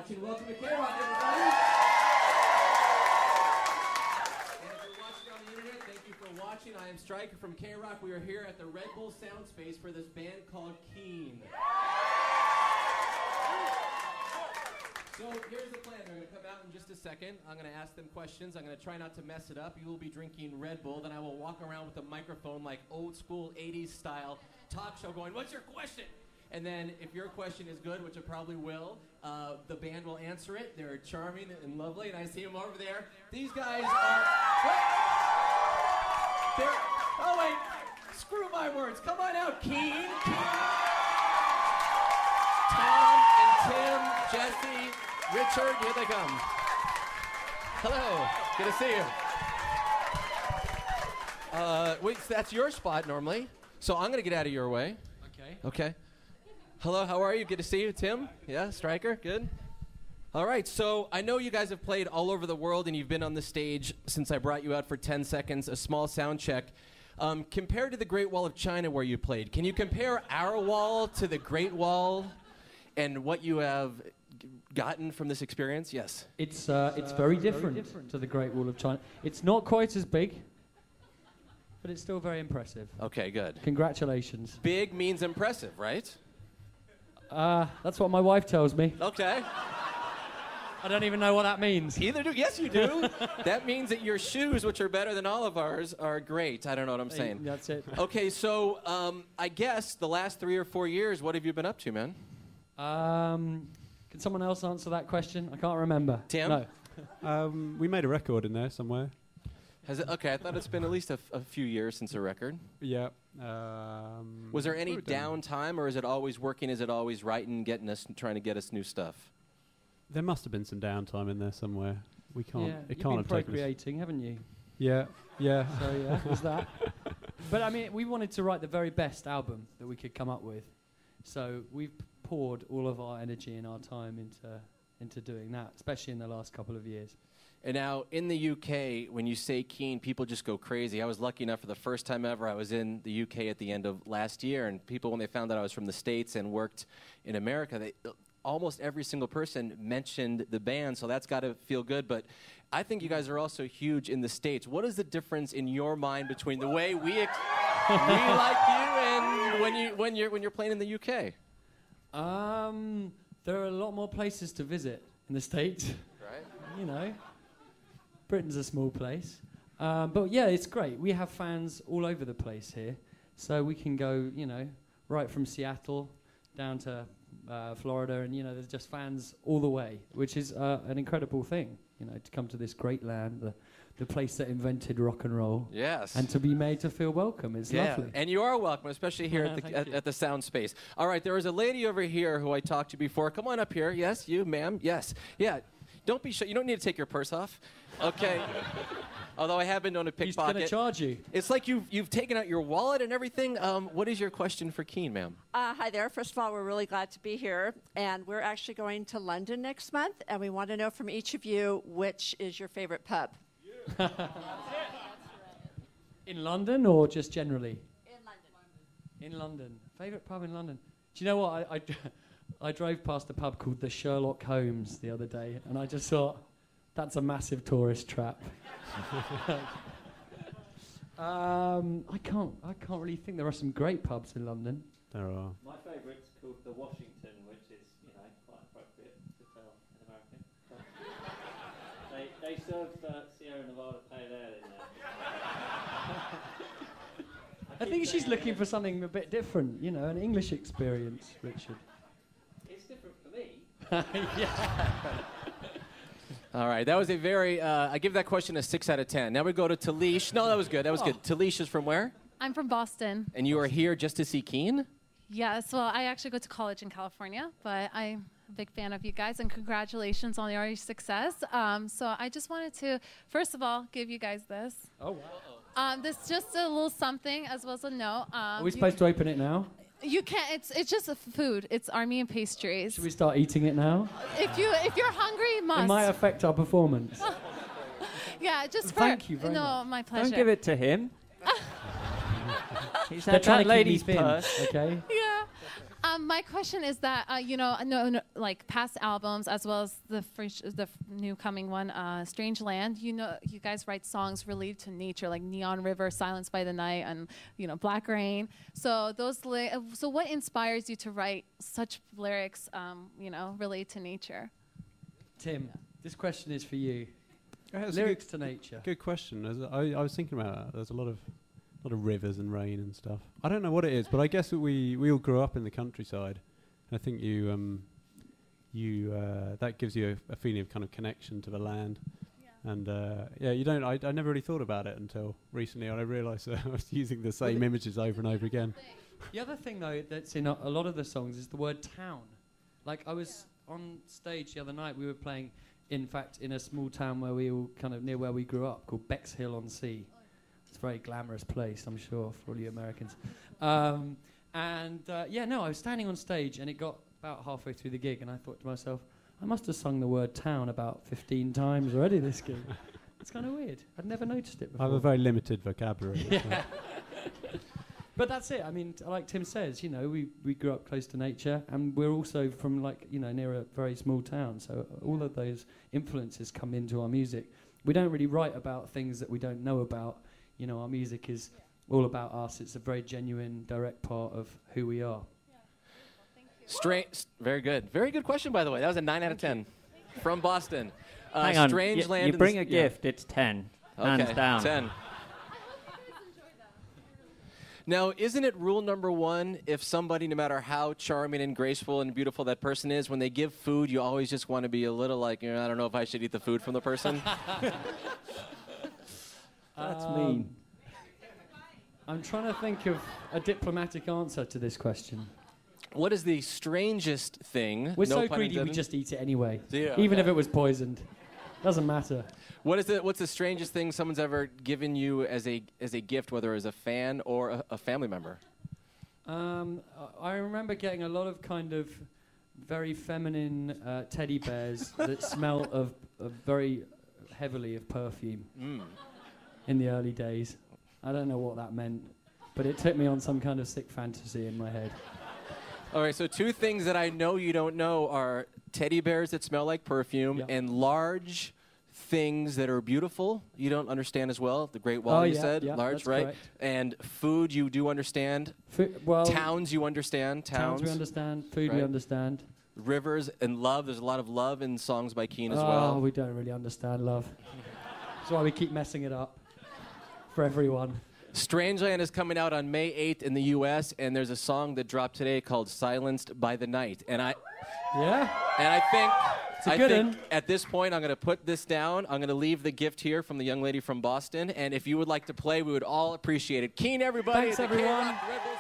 watching. Welcome to KROQ, everybody. And if you're watching on the internet, thank you for watching. I am Stryker from KROQ. We are here at the Red Bull Sound Space for this band called Keane. So here's the plan. They're going to come out in just a second. I'm going to ask them questions. I'm going to try not to mess it up. You will be drinking Red Bull. Then I will walk around with a microphone like old school 80s style talk show going, what's your question? And then if your question is good, which it probably will, the band will answer it. They're charming and lovely, and I see them over there. These guys are... Oh, wait. Screw my words. Come on out, Keane. Tom and Tim, Jesse, Richard, here they come. Hello. Good to see you. Wait, that's your spot normally. So I'm going to get out of your way. Okay. Hello, how are you? Good to see you, Tim. Yeah, Stryker, good. All right, so I know you guys have played all over the world and you've been on the stage since I brought you out for 10 seconds, a small sound check. Compared to the Great Wall of China where you played, can you compare our wall to the Great Wall and what you have gotten from this experience? Yes. It's very different to the Great Wall of China. It's not quite as big, but it's still very impressive. Okay, good. Congratulations. Big means impressive, right? That's what my wife tells me. Okay. I don't even know what that means. Either do. Yes, you do. That means that your shoes, which are better than all of ours, are great. I don't know what I'm saying. That's it. Okay, so I guess the last 3 or 4 years, what have you been up to, man? Can someone else answer that question? I can't remember. Tim? No. We made a record in there somewhere. Has it? Okay, I thought it's been at least a few years since a record. Yeah. Was there any downtime, or is it always working? Is it always writing, trying to get us new stuff? There must have been some downtime in there somewhere. We can't. Yeah, it you've can't been have taken us. procreating, haven't you? Yeah. Yeah. So yeah, there's that. But I mean, we wanted to write the very best album that we could come up with. So we've poured all of our energy and our time into doing that, especially in the last couple of years. And now, in the UK, when you say Keane, people just go crazy. I was lucky enough for the first time ever, I was in the UK at the end of last year, and people, when they found out I was from the States and worked in America, almost every single person mentioned the band, so that's got to feel good. But I think you guys are also huge in the States. What is the difference in your mind between the way we like you and when you're playing in the UK? There are a lot more places to visit in the States. Right. You know. Britain's a small place. But yeah, it's great. We have fans all over the place here. So we can go, right from Seattle down to Florida, and, there's just fans all the way, which is an incredible thing, to come to this great land, the place that invented rock and roll. Yes. And to be made to feel welcome. It's lovely. And you are welcome, especially here at the Sound Space. All right, there was a lady over here who I talked to before. Come on up here. Yes, you, ma'am. Yes. Yeah. Don't be shy. You don't need to take your purse off. Okay. Although I have been known to pickpocket. He's going to charge you. It's like you've taken out your wallet and everything. What is your question for Keane, ma'am? Hi there. First of all, we're really glad to be here. And we're actually going to London next month. And we want to know from each of you, which is your favorite pub? Yeah. In London or just generally? In London. In London. Favorite pub in London? Do you know what? I drove past a pub called the Sherlock Holmes the other day, and I just thought, that's a massive tourist trap. I can't really think. There are some great pubs in London. There are. My favourite's called the Washington, which is, quite appropriate to tell in America. They serve Sierra Nevada Pale Ale in there. I think she's looking for something a bit different, an English experience, Richard. It's different for me. Yeah. All right, that was a very, I give that question a 6 out of 10. Now we go to Talish. No, that was good, good. Talish is from where? I'm from Boston. And you are here just to see Keane? Yes, well, I actually go to college in California, but I'm a big fan of you guys, and congratulations on your success. So I just wanted to, first of all, give you guys this. Oh, wow. This is just a little something, as well as a note. Are we supposed to open it now? You can't. It's just a food. It's Armenian pastries. Should we start eating it now? If you're hungry, you must. It might affect our performance. Yeah, just for. Thank you very much. No, my pleasure. Don't give it to him. They're trying to keep me thin, okay? Yeah. My question is that like past albums as well as the new coming one, Strange Land. You guys write songs related to nature, like Neon River, Silence by the Night, and Black Rain. So so what inspires you to write such lyrics, related to nature? Tim, this question is for you. Lyrics to nature. Good question. I was thinking about that. There's a lot of rivers and rain and stuff. I don't know what it is, but I guess that we all grew up in the countryside. I think that gives you a feeling of kind of connection to the land. Yeah. And I never really thought about it until recently, and I realised that I was using the same images over and over again. The other thing, though, that's in a lot of the songs is the word town. Like, I was on stage the other night, we were playing, in fact, in a small town where we all kind of near where we grew up, called Bexhill-on-Sea. It's a very glamorous place, I'm sure, for all you Americans. I was standing on stage, and it got about halfway through the gig, and I thought to myself, I must have sung the word town about 15 times already this gig. It's kind of weird. I'd never noticed it before. I have a very limited vocabulary. Yeah. But that's it. I mean, like Tim says, we grew up close to nature, and we're also from near a very small town. So all of those influences come into our music. We don't really write about things that we don't know about. Our music is all about us. It's a very genuine, direct part of who we are. Yeah. Very good. Very good question, by the way. That was a 9 out of 10 from Boston. Hang on. Strange Land. You bring a gift, it's 10. Hands down. 10. Now, isn't it rule number 1, if somebody, no matter how charming and graceful and beautiful that person is, when they give food, you always just want to be a little like, I don't know if I should eat the food from the person? That's mean. I'm trying to think of a diplomatic answer to this question. What is the strangest thing? We're so greedy we just eat it anyway, yeah, even if it was poisoned. Doesn't matter. What's the strangest thing someone's ever given you as a gift, whether as a fan or a family member? I remember getting a lot of kind of very feminine teddy bears that smell of very heavily of perfume. In the early days. I don't know what that meant, but it took me on some kind of sick fantasy in my head. All right, so 2 things that I know you don't know are teddy bears that smell like perfume and large things that are beautiful you don't understand as well. The Great Wall, you said, large, right? Correct. And food you do understand. Towns you understand. Towns we understand. Food we understand. Rivers and love. There's a lot of love in songs by Keane as well. Oh, we don't really understand love. That's why we keep messing it up for everyone. Strangeland is coming out on May 8th in the U.S., and there's a song that dropped today called Silenced by the Night. And I think at this point I'm going to put this down. I'm going to leave the gift here from the young lady from Boston. And if you would like to play, we would all appreciate it. Keane, everybody. Thanks, everyone. KROQ